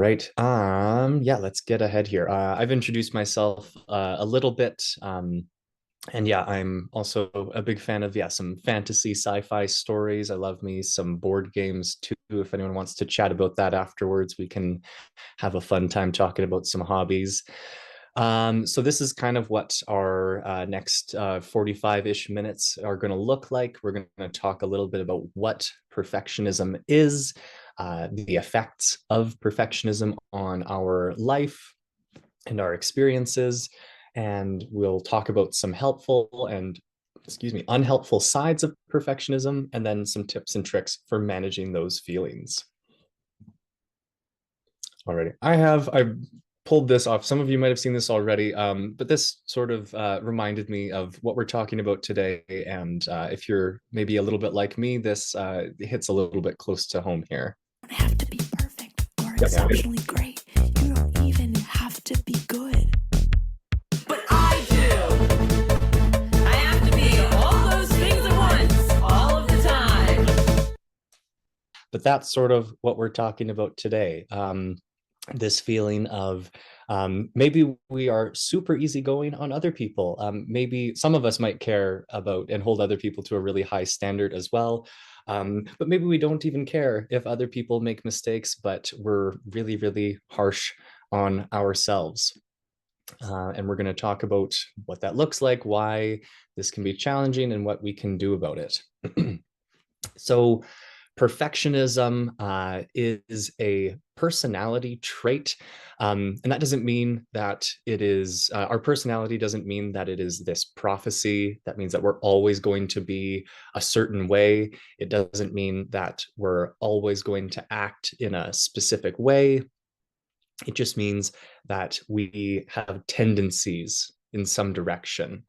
right. Yeah, let's get ahead here. I've introduced myself a little bit. And yeah, I'm also a big fan of some fantasy sci-fi stories. I love me some board games too. If anyone wants to chat about that afterwards, we can have a fun time talking about some hobbies. So this is kind of what our next 45-ish minutes are going to look like. We're going to talk a little bit about what perfectionism is, the effects of perfectionism on our life and our experiences, and we'll talk about some helpful and unhelpful sides of perfectionism, and then some tips and tricks for managing those feelings. Already. I pulled this off. Some of you might have seen this already, but this sort of reminded me of what we're talking about today. And if you're maybe a little bit like me, this hits a little bit close to home here. You don't have to be perfect or exceptionally great. You don't even have to be good. But I do. I have to be all those things at once, all of the time. But that's sort of what we're talking about today. This feeling of maybe we are super easygoing on other people. Maybe some of us might care about and hold other people to a really high standard as well. But maybe we don't even care if other people make mistakes, but we're really, really harsh on ourselves. And we're going to talk about what that looks like, why this can be challenging, and what we can do about it. So, perfectionism is a personality trait. And that doesn't mean that it is, our personality doesn't mean that it is this prophecy. That means that we're always going to be a certain way. It doesn't mean that we're always going to act in a specific way. It just means that we have tendencies in some direction.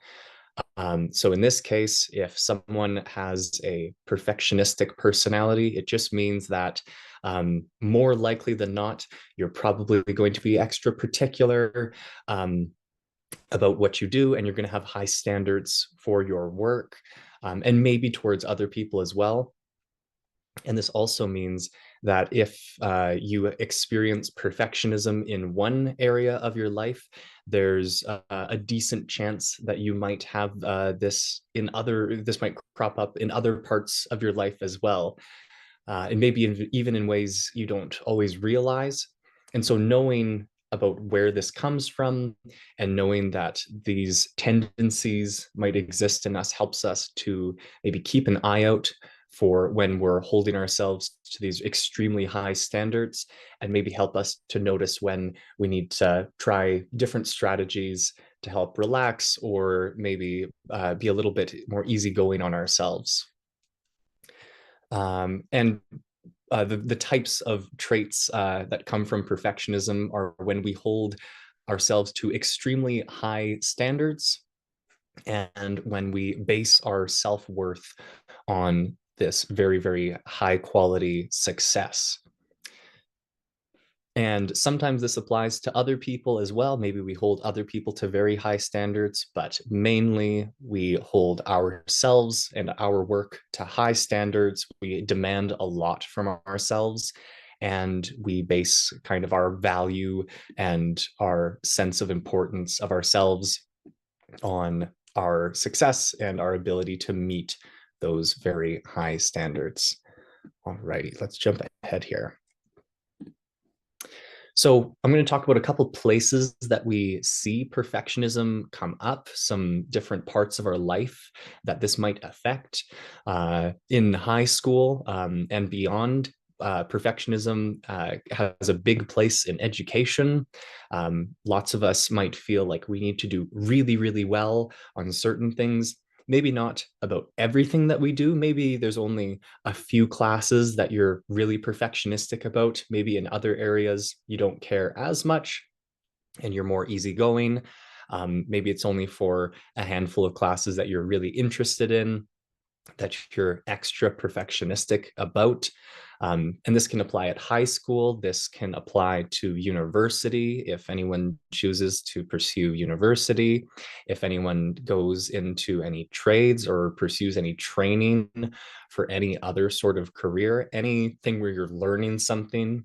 So in this case, if someone has a perfectionistic personality, it just means that more likely than not, you're probably going to be extra particular about what you do, and you're going to have high standards for your work, and maybe towards other people as well. And this also means that if you experience perfectionism in one area of your life, there's a decent chance that you might have this might crop up in other parts of your life as well. And maybe even in ways you don't always realize. And so knowing about where this comes from and knowing that these tendencies might exist in us helps us to maybe keep an eye out for when we're holding ourselves to these extremely high standards, and maybe help us to notice when we need to try different strategies to help relax, or maybe be a little bit more easygoing on ourselves. And the types of traits that come from perfectionism are when we hold ourselves to extremely high standards, and when we base our self-worth on this very, very high quality success. And sometimes this applies to other people as well. Maybe we hold other people to very high standards, but mainly we hold ourselves and our work to high standards. We demand a lot from ourselves, and we base kind of our value and our sense of importance of ourselves on our success and our ability to meet those very high standards. All righty, let's jump ahead here. So I'm going to talk about a couple places that we see perfectionism come up, some different parts of our life that this might affect. In high school and beyond, perfectionism has a big place in education. Lots of us might feel like we need to do really, really well on certain things. Maybe not about everything that we do. Maybe there's only a few classes that you're really perfectionistic about. Maybe in other areas you don't care as much and you're more easygoing. Maybe it's only for a handful of classes that you're really interested in, that you're extra perfectionistic about. And this can apply at high school. This can apply to university if anyone chooses to pursue university, if anyone goes into any trades or pursues any training for any other sort of career, anything where you're learning something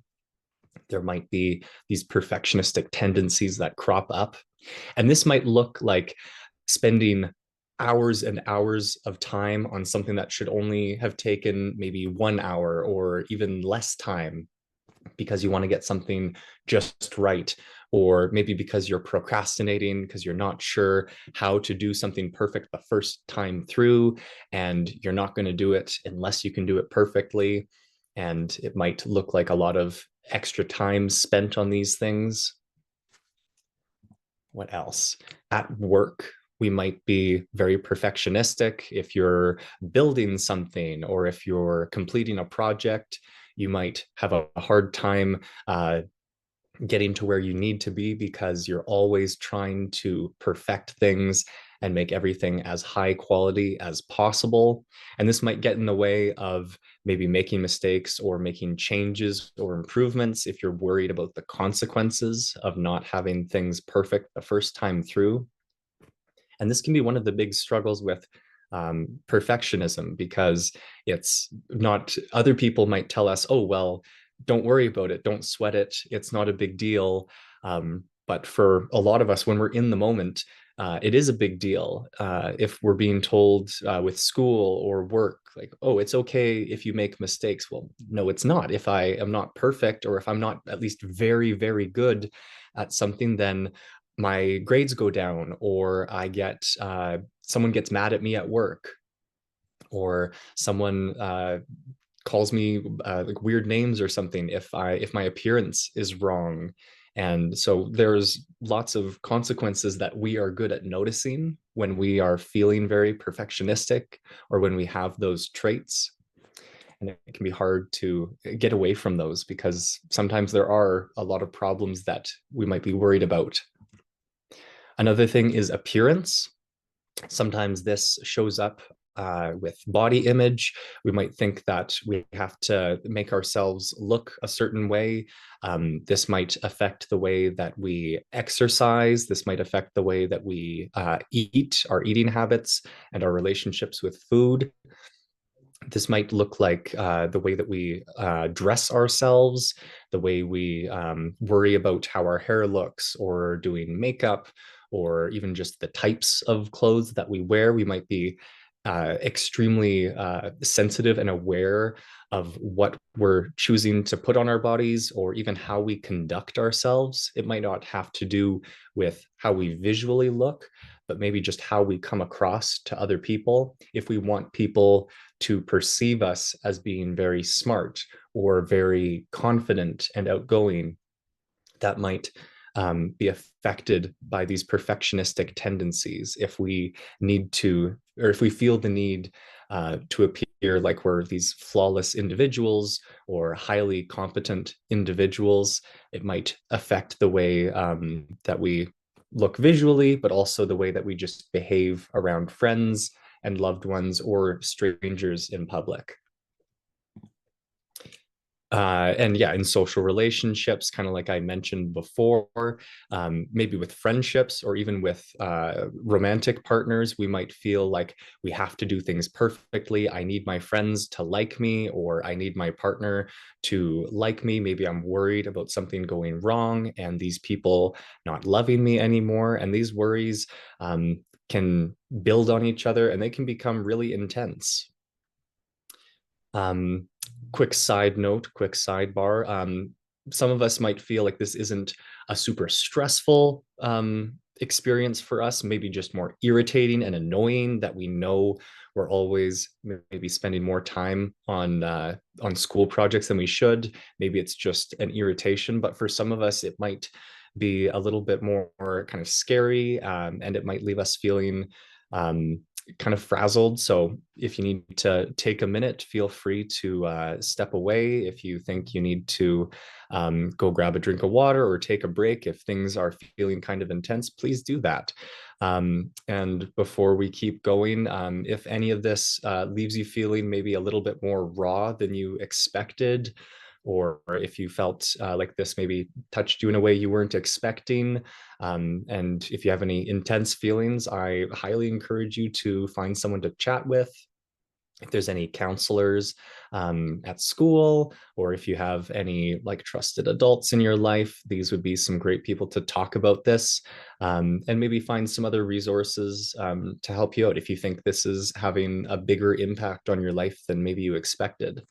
There might be these perfectionistic tendencies that crop up. And this might look like spending hours and hours of time on something that should only have taken maybe 1 hour or even less time because you want to get something just right, or maybe because you're procrastinating because you're not sure how to do something perfect the first time through, and you're not going to do it unless you can do it perfectly. And it might look like a lot of extra time spent on these things. What else? At work, we might be very perfectionistic. If you're building something or if you're completing a project, you might have a hard time getting to where you need to be because you're always trying to perfect things and make everything as high quality as possible. And this might get in the way of maybe making mistakes or making changes or improvements if you're worried about the consequences of not having things perfect the first time through. And this can be one of the big struggles with perfectionism, because it's not, other people might tell us, oh, well, don't worry about it, don't sweat it, it's not a big deal. But for a lot of us, when we're in the moment, it is a big deal. If we're being told with school or work, like, oh, it's okay if you make mistakes. Well, no, it's not. If I am not perfect, or if I'm not at least very, very good at something, then my grades go down, or I get someone gets mad at me at work, or someone calls me like weird names or something if my appearance is wrong. And so there's lots of consequences that we are good at noticing when we are feeling very perfectionistic or when we have those traits. And it can be hard to get away from those because sometimes there are a lot of problems that we might be worried about. Another thing is appearance. Sometimes this shows up with body image. We might think that we have to make ourselves look a certain way. This might affect the way that we exercise. This might affect the way that we eat, our eating habits, and our relationships with food. This might look like the way that we dress ourselves, the way we worry about how our hair looks, or doing makeup, or even just the types of clothes that we wear. We might be extremely sensitive and aware of what we're choosing to put on our bodies, or even how we conduct ourselves. It might not have to do with how we visually look, but maybe just how we come across to other people. If we want people to perceive us as being very smart or very confident and outgoing, that might be affected by these perfectionistic tendencies. If we need to, or if we feel the need to appear like we're these flawless individuals or highly competent individuals, it might affect the way that we look visually, but also the way that we just behave around friends and loved ones or strangers in public. And yeah, in social relationships, kind of like I mentioned before, maybe with friendships or even with romantic partners, we might feel like we have to do things perfectly. I need my friends to like me, or I need my partner to like me. Maybe I'm worried about something going wrong and these people not loving me anymore. And these worries can build on each other, and they can become really intense. Um, Quick side note, quick sidebar. Some of us might feel like this isn't a super stressful experience for us, maybe just more irritating and annoying that we know we're always maybe spending more time on school projects than we should. Maybe it's just an irritation, but for some of us, it might be a little bit more kind of scary, and it might leave us feeling um, kind of frazzled. So if you need to take a minute, feel free to step away. If you think you need to go grab a drink of water or take a break, if things are feeling kind of intense, please do that. And before we keep going, if any of this leaves you feeling maybe a little bit more raw than you expected, or if you felt like this maybe touched you in a way you weren't expecting, and if you have any intense feelings, I highly encourage you to find someone to chat with. If there's any counselors at school, or if you have any like trusted adults in your life, these would be some great people to talk about this, and maybe find some other resources to help you out if you think this is having a bigger impact on your life than maybe you expected.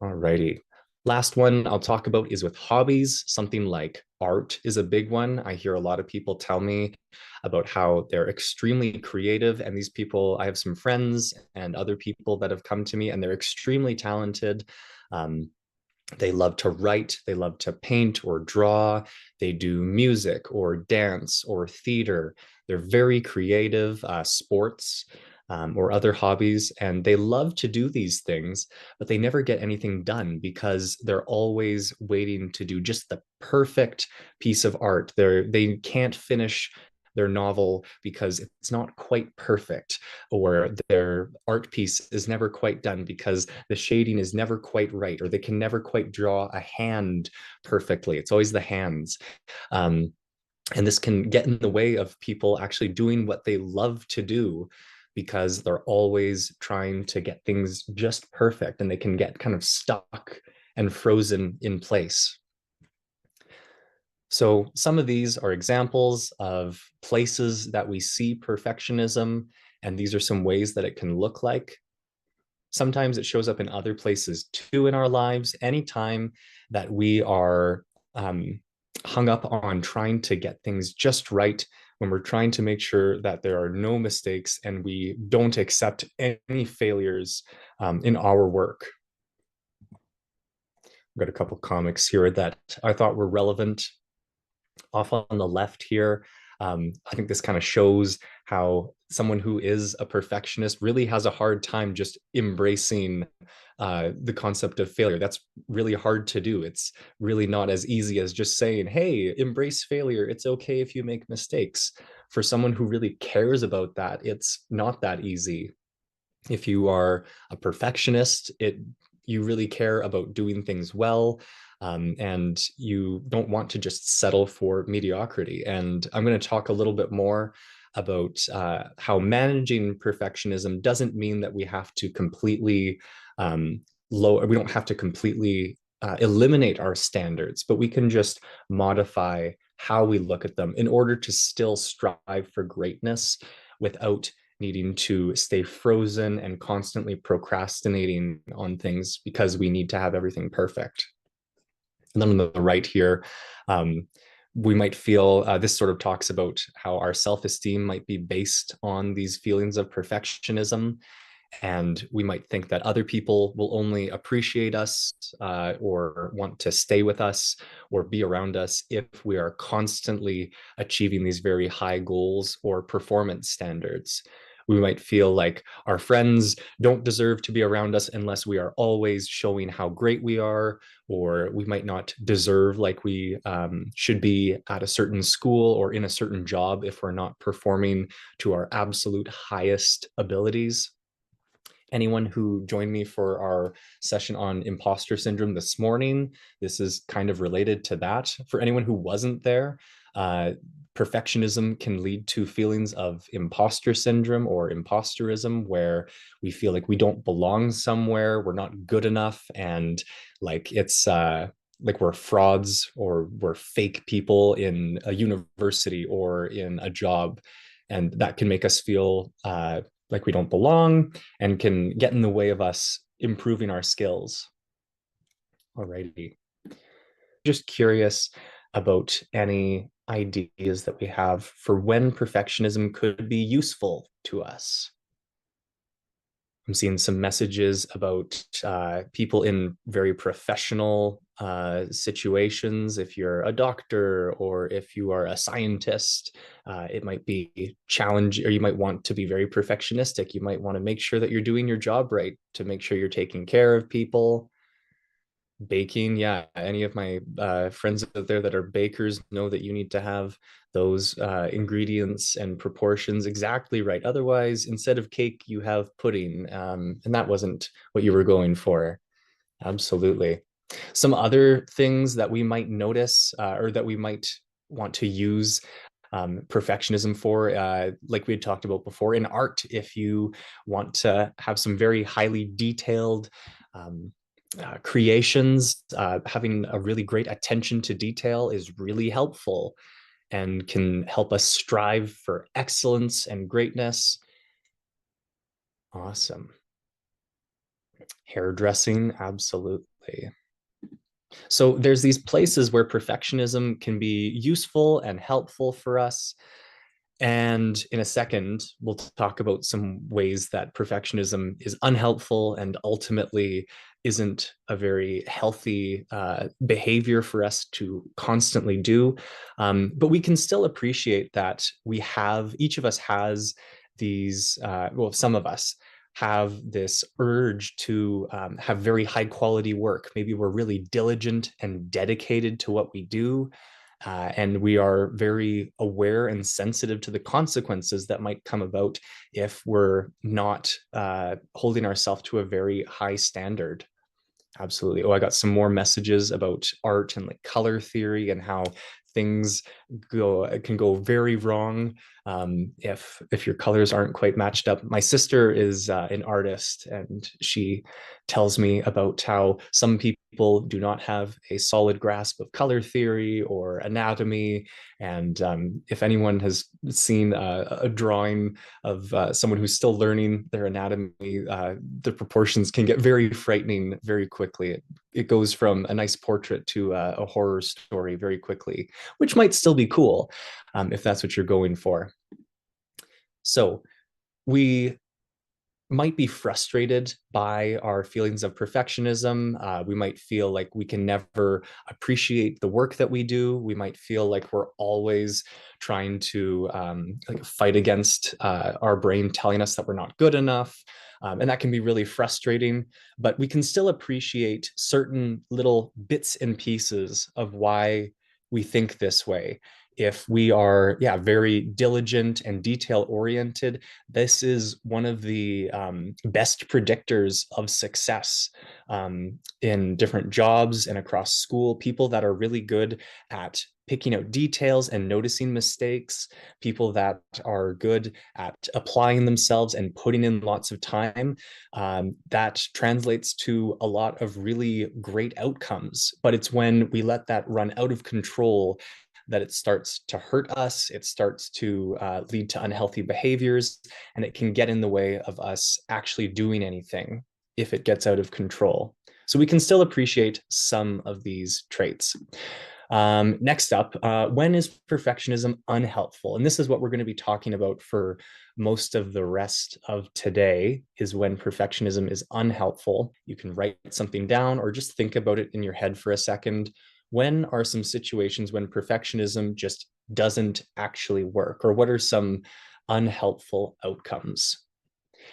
All righty. Last one I'll talk about is with hobbies. Something like art is a big one. I hear a lot of people tell me about how they're extremely creative. And these people, I have some friends and other people that have come to me, and they're extremely talented. Um, they love to write, they love to paint or draw, they do music or dance or theater. They're very creative, sports. Or other hobbies, and they love to do these things, but they never get anything done because they're always waiting to do just the perfect piece of art. They can't finish their novel because it's not quite perfect, or their art piece is never quite done because the shading is never quite right, or they can never quite draw a hand perfectly. It's always the hands. Um, and this can get in the way of people actually doing what they love to do because they're always trying to get things just perfect, and they can get kind of stuck and frozen in place. So some of these are examples of places that we see perfectionism, and these are some ways that it can look like. Sometimes it shows up in other places too in our lives. Anytime that we are hung up on trying to get things just right, when we're trying to make sure that there are no mistakes and we don't accept any failures in our work. I've got a couple comics here that I thought were relevant. Off on the left here, I think this kind of shows how someone who is a perfectionist really has a hard time just embracing the concept of failure. That's really hard to do. It's really not as easy as just saying, hey, embrace failure. It's okay if you make mistakes. For someone who really cares about that, it's not that easy. If you are a perfectionist, you really care about doing things well, and you don't want to just settle for mediocrity. And I'm going to talk a little bit more about how managing perfectionism doesn't mean that we have to completely we don't have to completely eliminate our standards, but we can just modify how we look at them in order to still strive for greatness without needing to stay frozen and constantly procrastinating on things because we need to have everything perfect. And then on the right here, we might feel this sort of talks about how our self-esteem might be based on these feelings of perfectionism. And we might think that other people will only appreciate us or want to stay with us or be around us if we are constantly achieving these very high goals or performance standards. We might feel like our friends don't deserve to be around us unless we are always showing how great we are, or we might not deserve like we should be at a certain school or in a certain job if we're not performing to our absolute highest abilities. Anyone who joined me for our session on imposter syndrome this morning, this is kind of related to that. For anyone who wasn't there, perfectionism can lead to feelings of imposter syndrome or imposterism, where we feel like we don't belong somewhere, we're not good enough, and like it's like we're frauds or we're fake people in a university or in a job. And that can make us feel like we don't belong and can get in the way of us improving our skills. Alrighty. Just curious about any ideas that we have for when perfectionism could be useful to us. I'm seeing some messages about people in very professional situations. If you're a doctor or if you are a scientist, it might be challenge, or you might want to be very perfectionistic. You might want to make sure that you're doing your job right to make sure you're taking care of people. Baking, yeah, any of my friends out there that are bakers know that you need to have those ingredients and proportions exactly right. Otherwise, instead of cake, you have pudding, and that wasn't what you were going for. Absolutely. Some other things that we might notice or that we might want to use perfectionism for, like we had talked about before, in art. If you want to have some very highly detailed creations, having a really great attention to detail is really helpful and can help us strive for excellence and greatness. Awesome. Hairdressing, absolutely. So there's these places where perfectionism can be useful and helpful for us. And in a second, we'll talk about some ways that perfectionism is unhelpful and ultimately isn't a very healthy behavior for us to constantly do. But we can still appreciate that each of us has these, well, some of us have this urge to have very high quality work. Maybe we're really diligent and dedicated to what we do, and we are very aware and sensitive to the consequences that might come about if we're not holding ourselves to a very high standard. Absolutely. Oh, I got some more messages about art and like color theory and how things can go very wrong if your colors aren't quite matched up. My sister is an artist, and she tells me about how some people do not have a solid grasp of color theory or anatomy. And if anyone has seen a drawing of someone who's still learning their anatomy, the proportions can get very frightening very quickly. It goes from a nice portrait to a horror story very quickly, which might still be cool if that's what you're going for. So we might be frustrated by our feelings of perfectionism. We might feel like we can never appreciate the work that we do. We might feel like we're always trying to like fight against our brain telling us that we're not good enough. And that can be really frustrating, but we can still appreciate certain little bits and pieces of why we think this way. If we are, yeah, very diligent and detail oriented, this is one of the best predictors of success in different jobs and across school. People that are really good at picking out details and noticing mistakes, people that are good at applying themselves and putting in lots of time, that translates to a lot of really great outcomes. But it's when we let that run out of control that it starts to hurt us, it starts to lead to unhealthy behaviors, and it can get in the way of us actually doing anything if it gets out of control. So we can still appreciate some of these traits. Next up, when is perfectionism unhelpful? And this is what we're going to be talking about for most of the rest of today, is when perfectionism is unhelpful. You can write something down or just think about it in your head for a second. When are some situations when perfectionism just doesn't actually work? Or what are some unhelpful outcomes?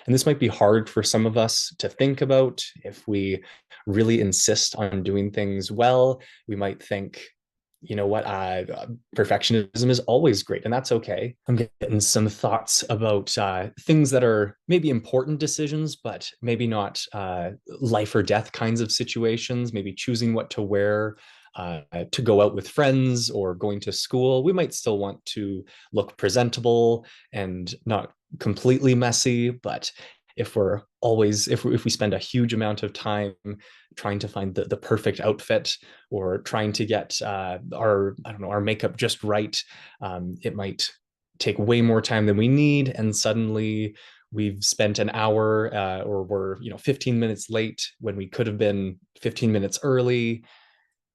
And this might be hard for some of us to think about. If we really insist on doing things well, we might think, you know what, perfectionism is always great, and that's okay. I'm getting some thoughts about things that are maybe important decisions, but maybe not life or death kinds of situations, maybe choosing what to wear to go out with friends or going to school. We might still want to look presentable and not completely messy, but if we spend a huge amount of time trying to find the perfect outfit or trying to get our makeup just right, it might take way more time than we need, and suddenly we've spent an hour or we're 15 minutes late when we could have been 15 minutes early,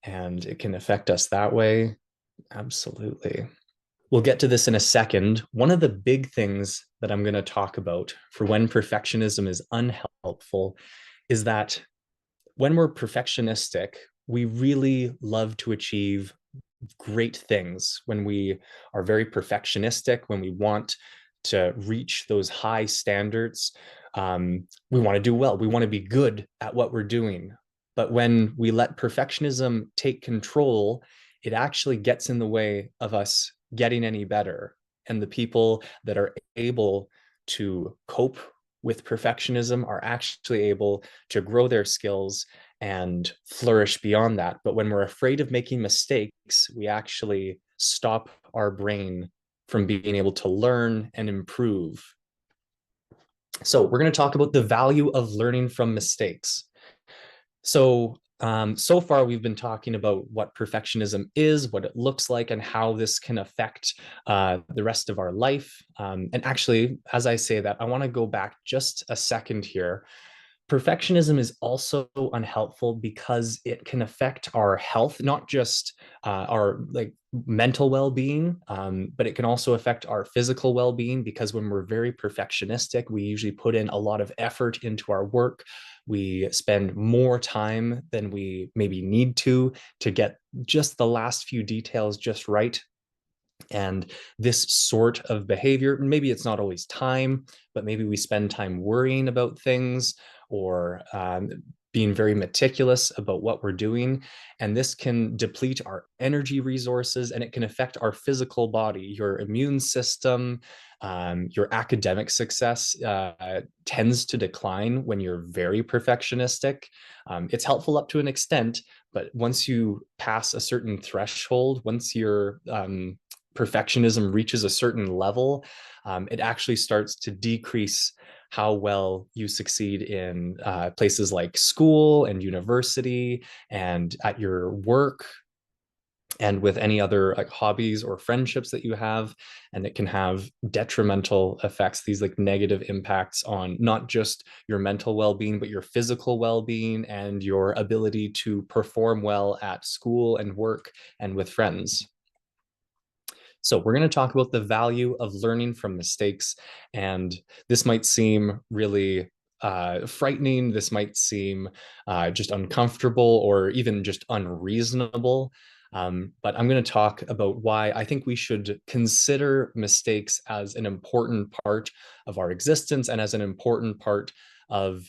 and it can affect us that way. Absolutely. We'll get to this in a second. One of the big things that I'm going to talk about for when perfectionism is unhelpful is that when we're perfectionistic, we really love to achieve great things. When we are very perfectionistic, when we want to reach those high standards, we want to do well. We want to be good at what we're doing. But when we let perfectionism take control, it actually gets in the way of us getting any better. And the people that are able to cope with perfectionism are actually able to grow their skills and flourish beyond that. But when we're afraid of making mistakes, we actually stop our brain from being able to learn and improve. So we're going to talk about the value of learning from mistakes. So far we've been talking about what perfectionism is, what it looks like, and how this can affect the rest of our life. And actually, as I say that, I want to go back just a second here. Perfectionism is also unhelpful because it can affect our health, not just our like mental well-being, but it can also affect our physical well-being, because when we're very perfectionistic, we usually put in a lot of effort into our work. We spend more time than we maybe need to get just the last few details just right. And this sort of behavior, maybe it's not always time, but maybe we spend time worrying about things, or being very meticulous about what we're doing. And this can deplete our energy resources, and it can affect our physical body, your immune system. Your academic success tends to decline when you're very perfectionistic. It's helpful up to an extent, but once you pass a certain threshold, once you're perfectionism reaches a certain level, it actually starts to decrease how well you succeed in places like school and university and at your work and with any other like hobbies or friendships that you have. And it can have detrimental effects, these like negative impacts on not just your mental well-being, but your physical well-being and your ability to perform well at school and work and with friends. So we're going to talk about the value of learning from mistakes. And this might seem really frightening. This might seem just uncomfortable or even just unreasonable. But I'm going to talk about why I think we should consider mistakes as an important part of our existence and as an important part of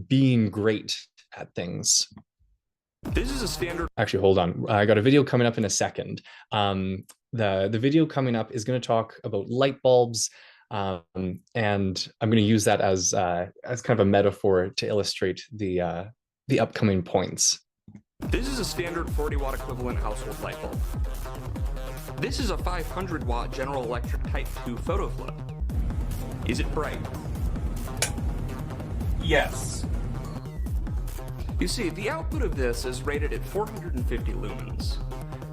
being great at things. This is a standard. Actually, hold on. I got a video coming up in a second. The video coming up is going to talk about light bulbs, and I'm going to use that as kind of a metaphor to illustrate the upcoming points. This is a standard 40-watt equivalent household light bulb. This is a 500-watt General Electric Type 2 photo flow. Is it bright? Yes. You see, the output of this is rated at 450 lumens.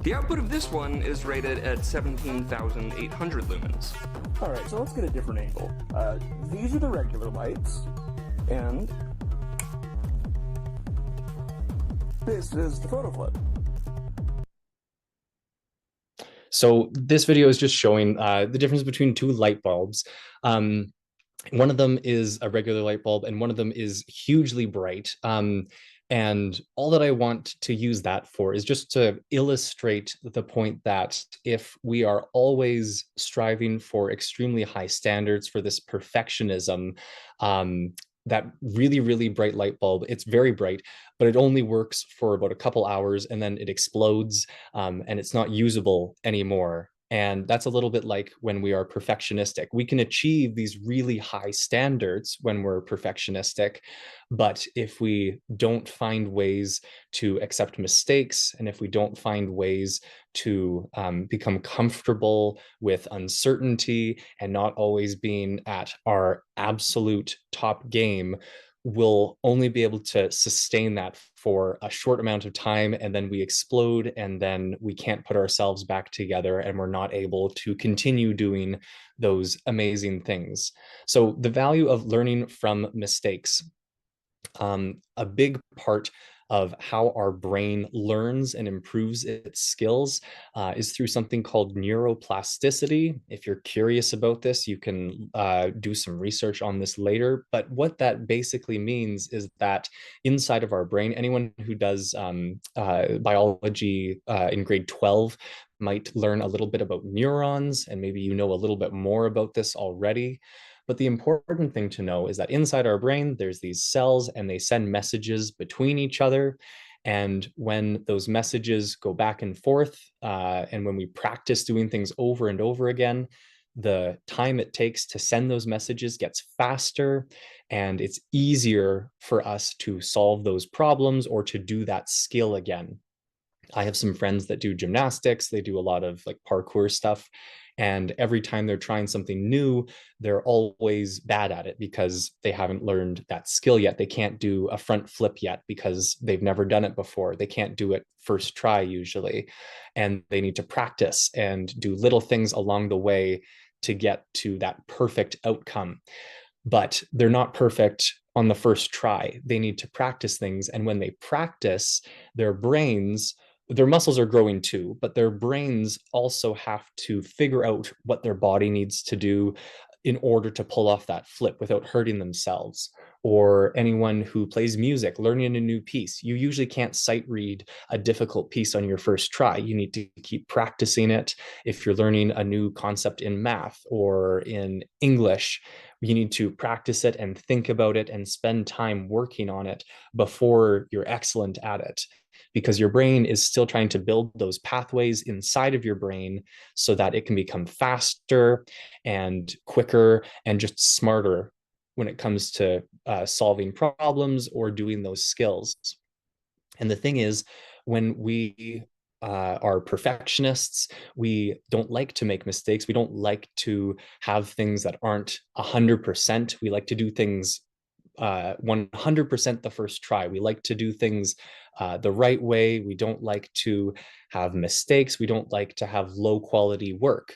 The output of this one is rated at 17,800 lumens. Alright, so let's get a different angle. These are the regular lights, and this is the photo flood. So this video is just showing the difference between two light bulbs. One of them is a regular light bulb, and one of them is hugely bright. And all that I want to use that for is just to illustrate the point that if we are always striving for extremely high standards, for this perfectionism, that really, really bright light bulb, it's very bright, but it only works for about a couple hours and then it explodes, and it's not usable anymore. And that's a little bit like when we are perfectionistic. We can achieve these really high standards when we're perfectionistic, but if we don't find ways to accept mistakes, and if we don't find ways to become comfortable with uncertainty and not always being at our absolute top game, we'll only be able to sustain that for a short amount of time, and then we explode, and then we can't put ourselves back together, and we're not able to continue doing those amazing things. So the value of learning from mistakes. A big part of how our brain learns and improves its skills is through something called neuroplasticity. If you're curious about this, you can do some research on this later. But what that basically means is that inside of our brain, anyone who does biology in grade 12 might learn a little bit about neurons, and maybe you know a little bit more about this already. But the important thing to know is that inside our brain, there's these cells, and they send messages between each other. And when those messages go back and forth, and when we practice doing things over and over again, the time it takes to send those messages gets faster, and it's easier for us to solve those problems or to do that skill again. I have some friends that do gymnastics. They do a lot of like parkour stuff. And every time they're trying something new, they're always bad at it because they haven't learned that skill yet. They can't do a front flip yet because they've never done it before. They can't do it first try usually. And they need to practice and do little things along the way to get to that perfect outcome. But they're not perfect on the first try. They need to practice things. And when they practice, their brains, their muscles are growing too, but their brains also have to figure out what their body needs to do in order to pull off that flip without hurting themselves. Or anyone who plays music, learning a new piece, you usually can't sight read a difficult piece on your first try. You need to keep practicing it. If you're learning a new concept in math or in English, you need to practice it and think about it and spend time working on it before you're excellent at it, because your brain is still trying to build those pathways inside of your brain so that it can become faster and quicker and just smarter when it comes to solving problems or doing those skills. And the thing is, when we are perfectionists, we don't like to make mistakes. We don't like to have things that aren't 100%. We like to do things 100% the first try. We like to do things the right way. We don't like to have mistakes. We don't like to have low quality work.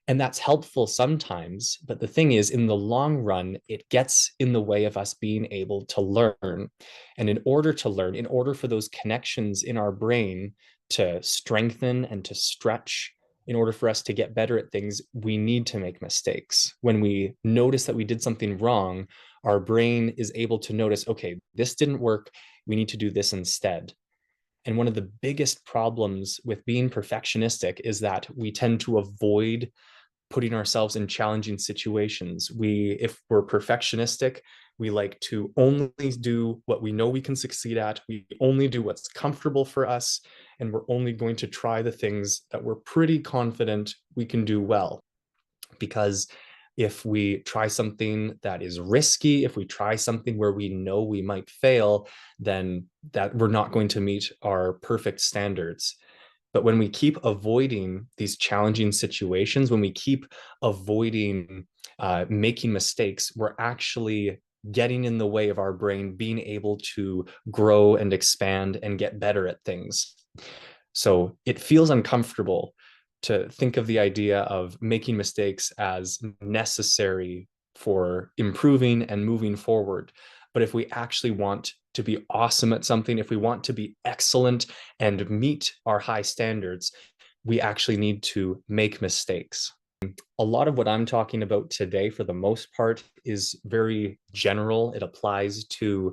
And that's helpful sometimes. But the thing is, in the long run, it gets in the way of us being able to learn. And in order to learn, in order for those connections in our brain to strengthen and to stretch, in order for us to get better at things, we need to make mistakes. When we notice that we did something wrong, our brain is able to notice, okay, this didn't work. We need to do this instead. And one of the biggest problems with being perfectionistic is that we tend to avoid putting ourselves in challenging situations. If we're perfectionistic, we like to only do what we know we can succeed at. We only do what's comfortable for us, and we're only going to try the things that we're pretty confident we can do well. Because if we try something that is risky, if we try something where we know we might fail, then that we're not going to meet our perfect standards. But when we keep avoiding these challenging situations, when we keep avoiding making mistakes, we're actually getting in the way of our brain being able to grow and expand and get better at things. So it feels uncomfortable to think of the idea of making mistakes as necessary for improving and moving forward. But if we actually want to be awesome at something, if we want to be excellent and meet our high standards, we actually need to make mistakes. A lot of what I'm talking about today, for the most part, is very general. It applies to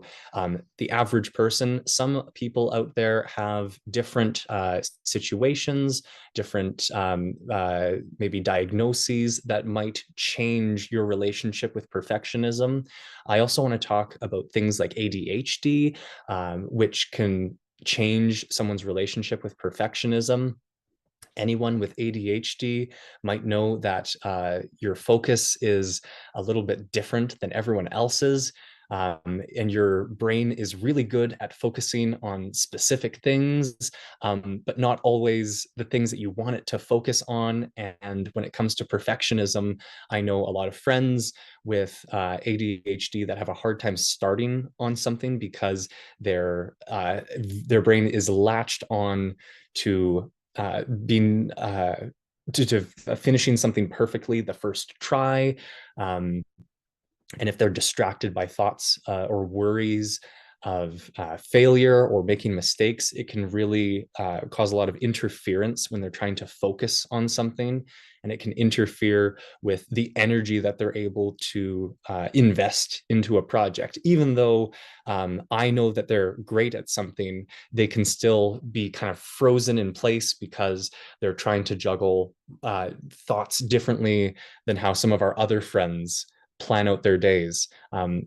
the average person. Some people out there have different situations, different maybe diagnoses that might change your relationship with perfectionism. I also want to talk about things like ADHD, which can change someone's relationship with perfectionism. Anyone with ADHD might know that your focus is a little bit different than everyone else's. And your brain is really good at focusing on specific things, but not always the things that you want it to focus on. And when it comes to perfectionism, I know a lot of friends with ADHD that have a hard time starting on something because their brain is latched on to being to finishing something perfectly the first try. And if they're distracted by thoughts or worries of failure or making mistakes, it can really cause a lot of interference when they're trying to focus on something. And it can interfere with the energy that they're able to invest into a project. Even though I know that they're great at something, they can still be kind of frozen in place because they're trying to juggle thoughts differently than how some of our other friends plan out their days.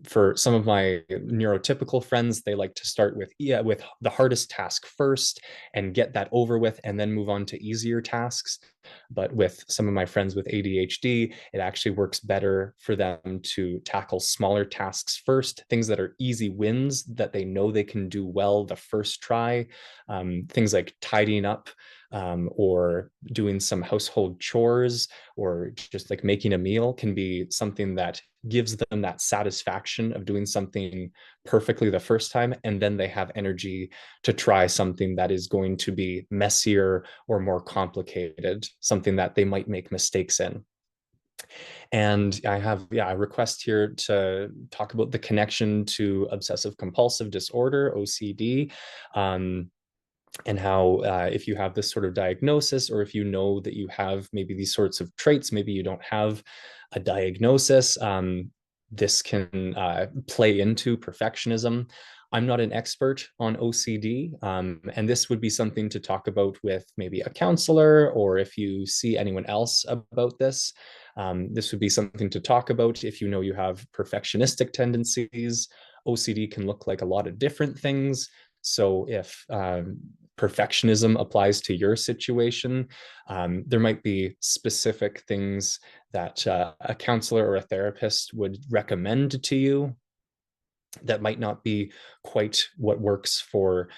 For some of my neurotypical friends, they like to start with the hardest task first and get that over with, and then move on to easier tasks. But with some of my friends with ADHD, it actually works better for them to tackle smaller tasks first, things that are easy wins that they know they can do well the first try. Things like tidying up or doing some household chores, or just like making a meal can be something that gives them that satisfaction of doing something perfectly the first time, and then they have energy to try something that is going to be messier or more complicated, something that they might make mistakes in. And I have, yeah, a request here to talk about the connection to obsessive compulsive disorder, OCD. And how if you have this sort of diagnosis, or if you know that you have maybe these sorts of traits, maybe you don't have a diagnosis, this can play into perfectionism. I'm not an expert on OCD, and this would be something to talk about with maybe a counselor, or if you see anyone else about this. This would be something to talk about if you know you have perfectionistic tendencies. OCD can look like a lot of different things. So if perfectionism applies to your situation, there might be specific things that a counselor or a therapist would recommend to you that might not be quite what works for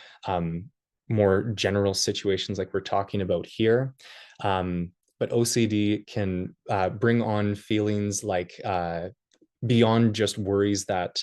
more general situations like we're talking about here. But OCD can bring on feelings like beyond just worries that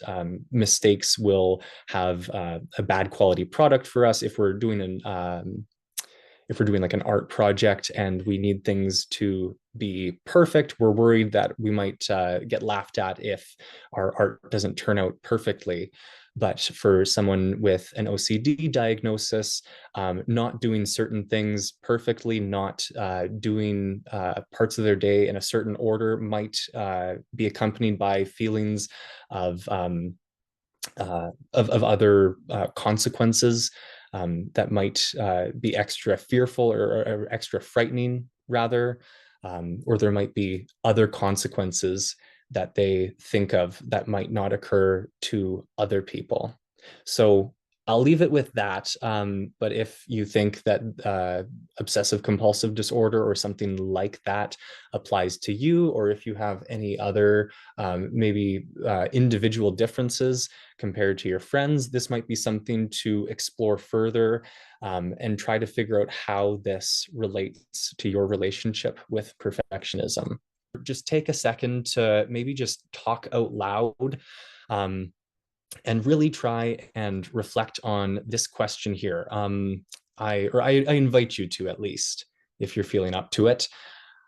mistakes will have a bad quality product for us. If we're doing like an art project and we need things to be perfect, we're worried that we might get laughed at if our art doesn't turn out perfectly. But for someone with an OCD diagnosis, not doing certain things perfectly, not doing parts of their day in a certain order might be accompanied by feelings of of other consequences that might be extra fearful, or extra frightening, rather, or there might be other consequences that they think of that might not occur to other people. So I'll leave it with that. But if you think that obsessive compulsive disorder or something like that applies to you, or if you have any other maybe individual differences compared to your friends, this might be something to explore further, and try to figure out how this relates to your relationship with perfectionism. Just take a second to maybe just talk out loud. And really try and reflect on this question here. I invite you to, at least, if you're feeling up to it.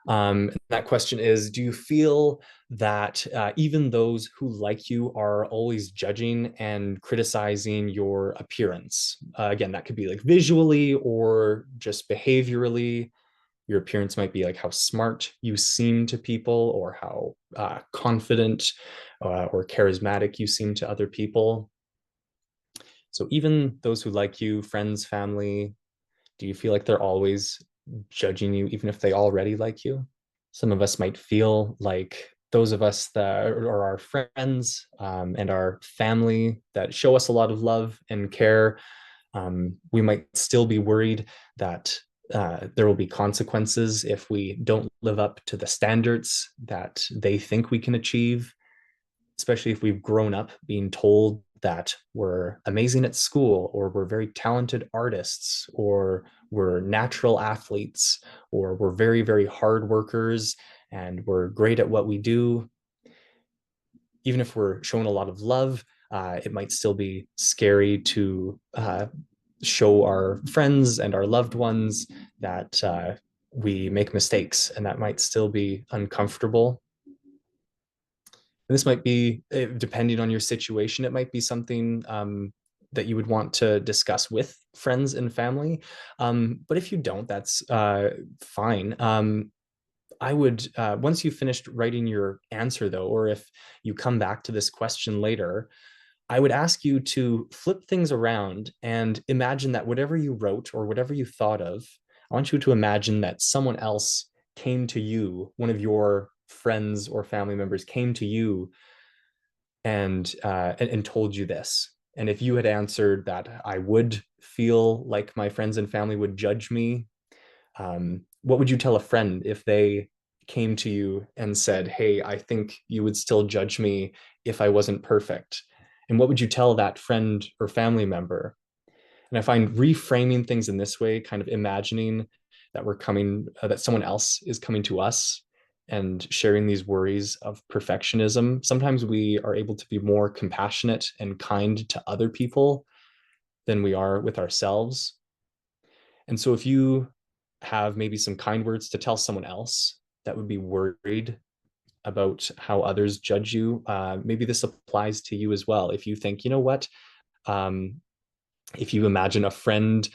That question is, do you feel that even those who like you are always judging and criticizing your appearance? Again, that could be like visually or just behaviorally. Your appearance might be like how smart you seem to people, or how confident or charismatic you seem to other people. So even those who like you, friends, family, do you feel like they're always judging you, even if they already like you? Some of us might feel like those of us that are our friends and our family that show us a lot of love and care, we might still be worried that there will be consequences if we don't live up to the standards that they think we can achieve, especially if we've grown up being told that we're amazing at school, or we're very talented artists, or we're natural athletes, or we're very, very hard workers and we're great at what we do. Even if we're shown a lot of love, it might still be scary to show our friends and our loved ones that we make mistakes, and that might still be uncomfortable. And this might be, depending on your situation, it might be something that you would want to discuss with friends and family. But if you don't, that's fine. I would, once you've finished writing your answer, though, or if you come back to this question later, I would ask you to flip things around and imagine that whatever you wrote or whatever you thought of, I want you to imagine that someone else came to you, one of your friends or family members came to you and told you this. And if you had answered that I would feel like my friends and family would judge me, what would you tell a friend if they came to you and said, hey, I think you would still judge me if I wasn't perfect? And what would you tell that friend or family member? And I find reframing things in this way, kind of imagining that we're coming, that someone else is coming to us and sharing these worries of perfectionism, sometimes we are able to be more compassionate and kind to other people than we are with ourselves. And so if you have maybe some kind words to tell someone else that would be worried about how others judge you, maybe this applies to you as well. If you think, you know what, um, if you imagine a friend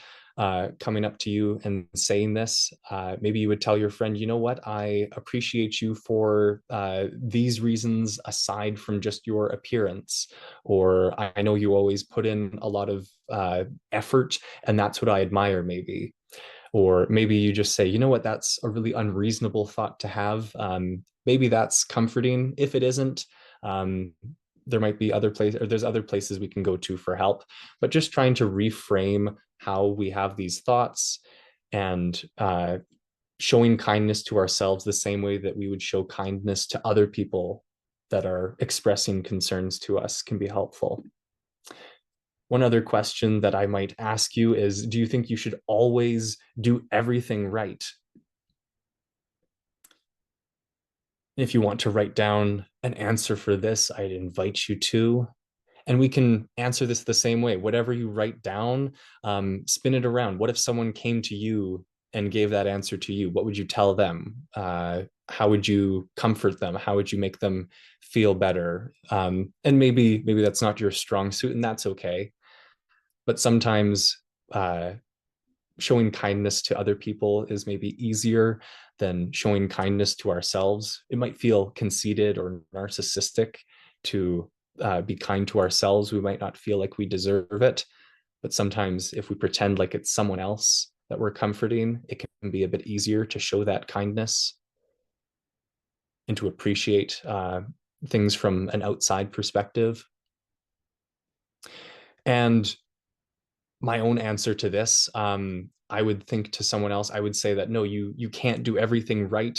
coming up to you and saying this, maybe you would tell your friend, you know what, I appreciate you for these reasons aside from just your appearance. Or I know you always put in a lot of effort, and that's what I admire, maybe. Or maybe you just say, you know what, that's a really unreasonable thought to have. Maybe that's comforting. If it isn't, um, there might be other places, or there's other places we can go to for help. But just trying to reframe how we have these thoughts, and showing kindness to ourselves the same way that we would show kindness to other people that are expressing concerns to us, can be helpful. One other question that I might ask you is, do you think you should always do everything right? If you want to write down an answer for this, I'd invite you to. And we can answer this the same way. Whatever you write down, spin it around. What if someone came to you and gave that answer to you? What would you tell them? How would you comfort them? How would you make them feel better? And maybe that's not your strong suit, and that's okay. But sometimes uh, showing kindness to other people is maybe easier than showing kindness to ourselves. It might feel conceited or narcissistic to be kind to ourselves. We might not feel like we deserve it. But sometimes if we pretend like it's someone else that we're comforting, it can be a bit easier to show that kindness and to appreciate things from an outside perspective. And my own answer to this, I would think to someone else, I would say that no, you can't do everything right.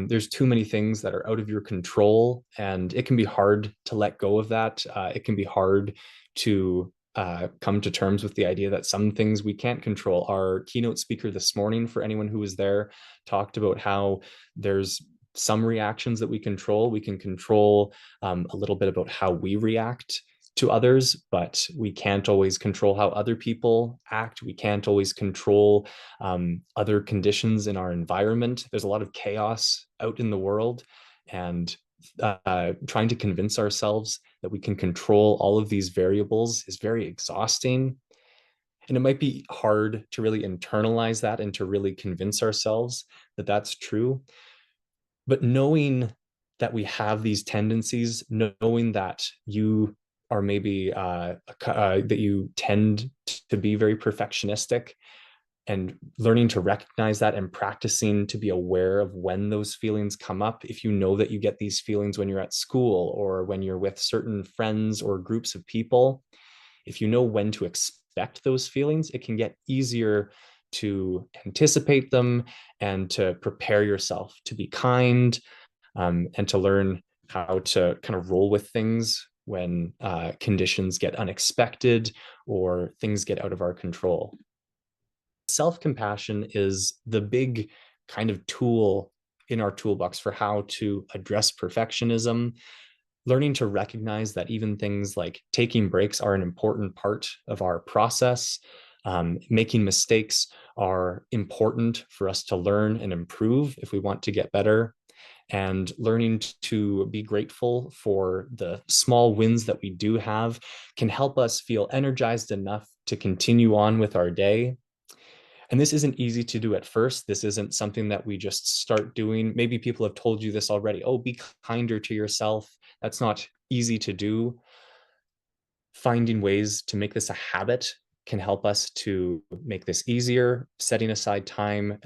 There's too many things that are out of your control, and it can be hard to let go of that. It can be hard to come to terms with the idea that some things we can't control. Our keynote speaker this morning, for anyone who was there, talked about how there's some reactions that we control. We can control a little bit about how we react to others, but we can't always control how other people act. We can't always control other conditions in our environment. There's a lot of chaos out in the world, and trying to convince ourselves that we can control all of these variables is very exhausting. And it might be hard to really internalize that and to really convince ourselves that that's true. But knowing that we have these tendencies, knowing that you are maybe that you tend to be very perfectionistic, and learning to recognize that and practicing to be aware of when those feelings come up. If you know that you get these feelings when you're at school or when you're with certain friends or groups of people, if you know when to expect those feelings, it can get easier to anticipate them and to prepare yourself to be kind, and to learn how to kind of roll with things when conditions get unexpected or things get out of our control. Self-compassion is the big kind of tool in our toolbox for how to address perfectionism. Learning to recognize that even things like taking breaks are an important part of our process. Making mistakes are important for us to learn and improve if we want to get better. And learning to be grateful for the small wins that we do have can help us feel energized enough to continue on with our day. And this isn't easy to do at first. This isn't something that we just start doing. Maybe people have told you this already. Oh, be kinder to yourself. That's not easy to do. Finding ways to make this a habit can help us to make this easier. Setting aside time,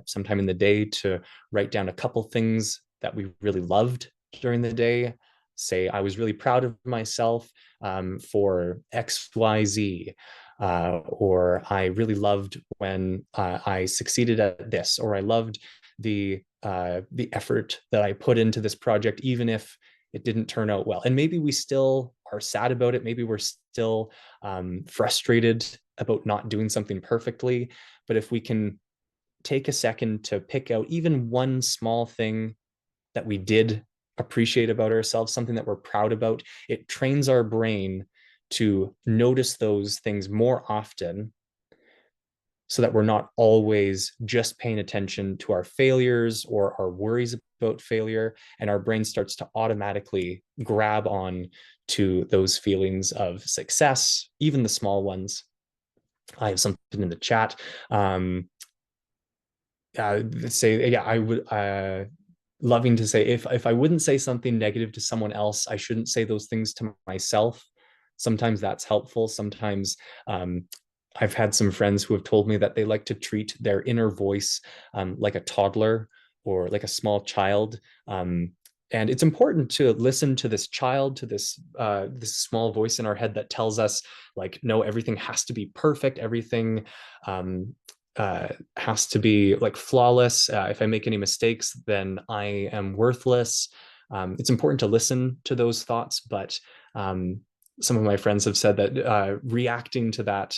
sometime in the day, to write down a couple things that we really loved during the day. Say, I was really proud of myself for XYZ. Or I really loved when I succeeded at this, or I loved the effort that I put into this project, even if it didn't turn out well. And maybe we still are sad about it. Maybe we're still frustrated about not doing something perfectly. But if we can take a second to pick out even one small thing that we did appreciate about ourselves, something that we're proud about, it trains our brain to notice those things more often so that we're not always just paying attention to our failures or our worries about failure. And our brain starts to automatically grab on to those feelings of success, even the small ones. I have something in the chat. Say, yeah, I would loving to say if I wouldn't say something negative to someone else, I shouldn't say those things to myself. Sometimes that's helpful. Sometimes I've had some friends who have told me that they like to treat their inner voice like a toddler or like a small child. And it's important to listen to this child, to this small voice in our head that tells us, like, no, everything has to be perfect. Everything has to be like flawless. If I make any mistakes, then I am worthless. It's important to listen to those thoughts, but some of my friends have said that reacting to that,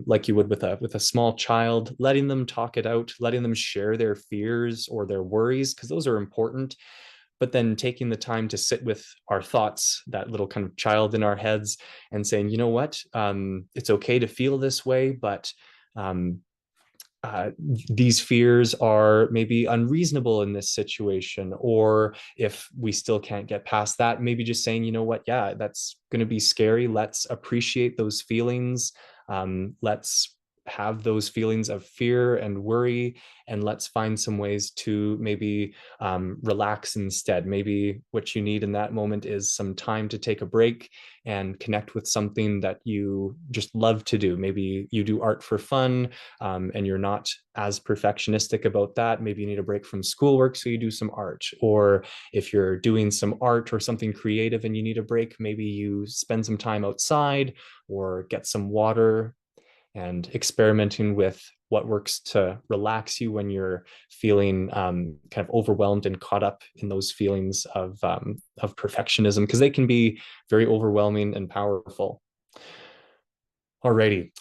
like you would with a small child, letting them talk it out, letting them share their fears or their worries, because those are important, but then taking the time to sit with our thoughts, that little kind of child in our heads, and saying, you know what, it's okay to feel this way, but um, these fears are maybe unreasonable in this situation. Or if we still can't get past that, maybe just saying, you know what, yeah, that's going to be scary. Let's appreciate those feelings. Let's have those feelings of fear and worry, and let's find some ways to maybe relax instead. Maybe what you need in that moment is some time to take a break and connect with something that you just love to do. Maybe you do art for fun, and you're not as perfectionistic about that. Maybe you need a break from schoolwork, so you do some art. Or if you're doing some art or something creative and you need a break, maybe you spend some time outside or get some water, and experimenting with what works to relax you when you're feeling kind of overwhelmed and caught up in those feelings of perfectionism, because they can be very overwhelming and powerful. Alrighty.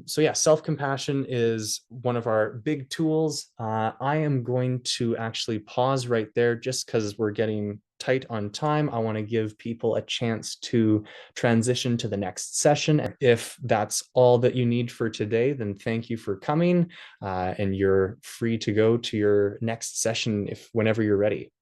So yeah, self-compassion is one of our big tools. I am going to actually pause right there just because we're getting tight on time. I want to give people a chance to transition to the next session. If that's all that you need for today, then thank you for coming, and you're free to go to your next session whenever you're ready.